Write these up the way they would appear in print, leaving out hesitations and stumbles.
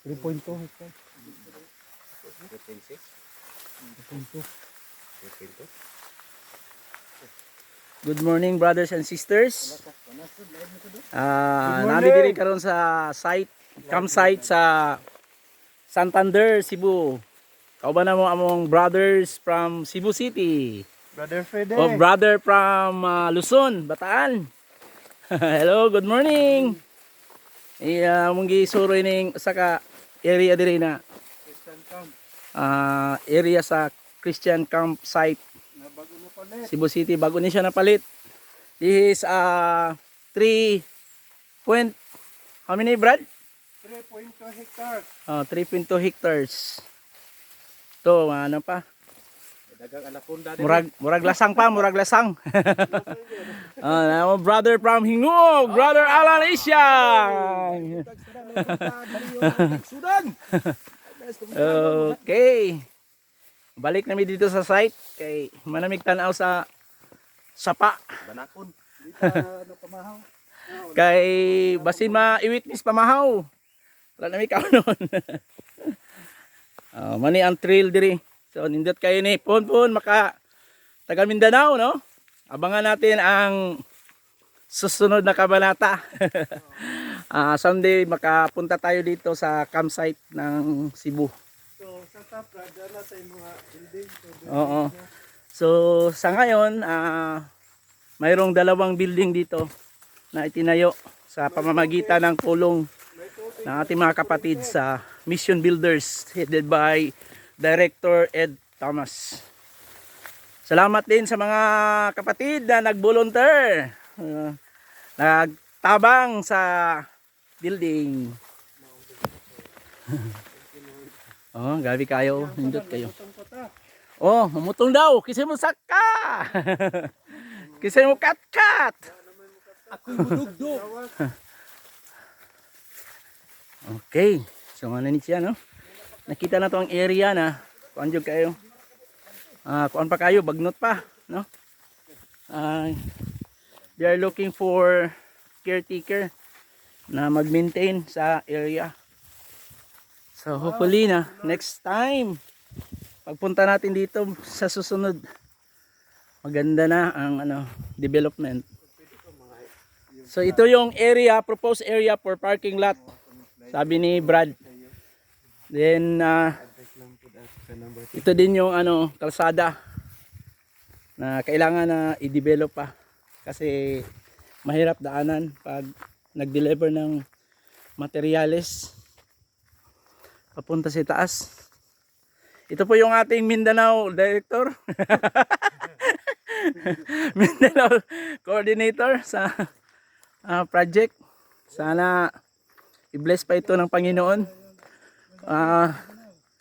3.2 hectares. 3.6. 3.2. 3.2. Good morning brothers and sisters. morning. Nami diri karon sa site, campsite sa Santander, Cebu. Kauban na mo among brothers from Cebu City. Brother Fede. O brother from Luzon, Bataan. Hello, good morning. Mong gisuroy ning saka area diri na Christian camp. area sa Christian campsite Na bago mo palit. Cebu City, bago ni siya napalit. This is 3 point, how many Brad? 3.2 hectares. 3.2 hectares. To ano pa? Dagang anaconda din. Murag lasang pa, murag lasang. Brother from Hingog, brother Alan Isyang. Sudan. Okay. Balik namin dito sa site kay manamig tanaw sa sapa. Banakon. Dito ano pamahaw. Kay basin ma-i-witness pamahaw. Wala namin kaunon. Mani ang trail diri. So nindot kayo ni pon maka taga Mindanao, no? Abangan natin ang susunod na kabanata. Someday makapunta tayo dito sa campsite ng Cebu. So sa top na sa mga building. Oo. So sa ngayon, mayroong dalawang building dito na itinayo sa pamamagitan ng tulong ng ating mga kapatid sa Mission Builders headed by Director Ed Thomas. Salamat din sa mga kapatid na nag-volunteer, nagtabang sa building. Gabi kayo, nindot kayo. Mamutong daw, kisay mo saka. Kisay mo kat-kat. Ako'y budugdog. Okay, so ano ni siya, no? Nakita na to ang area na kuan jud kayo. Kuan pa kayo, bagnot pa, no? They are looking for caretaker na mag-maintain sa area. So hopefully na next time pagpunta natin dito sa susunod, maganda na ang development. So ito yung area, proposed area for parking lot. Sabi ni Brad. Then ito din yung kalsada na kailangan na i-develop pa kasi mahirap daanan pag nag-deliver ng materyales papunta sa taas. Ito po yung ating Mindanao Director. Mindanao Coordinator sa project. Sana i-bless pa ito ng Panginoon.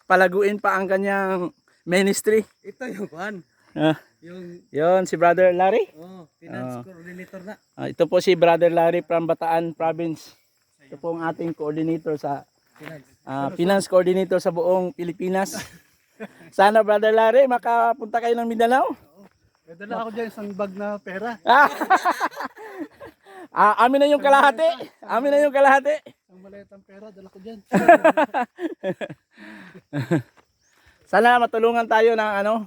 Palaguin pa ang kanyang ministry. Ito yung kuan. Yon si Brother Larry. Finance coordinator na. Ito po si Brother Larry from Bataan Province. Ito po ang ating coordinator sa finance coordinator sa buong Pilipinas. Sana Brother Larry makapunta kayo ng Mindanao. May dala ako dyan isang bag na pera. Amin na yung kalahati. Amin na yung kalahati. Ang maletang pera, dala ko dyan. Sana matulungan tayo ng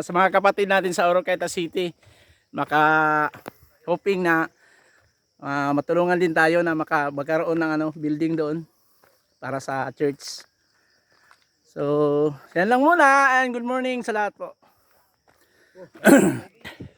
sa mga kapatid natin sa Oroqueta City. Hoping na matulungan din tayo na magkaroon ng building doon para sa church. So, yan lang muna and good morning sa lahat po.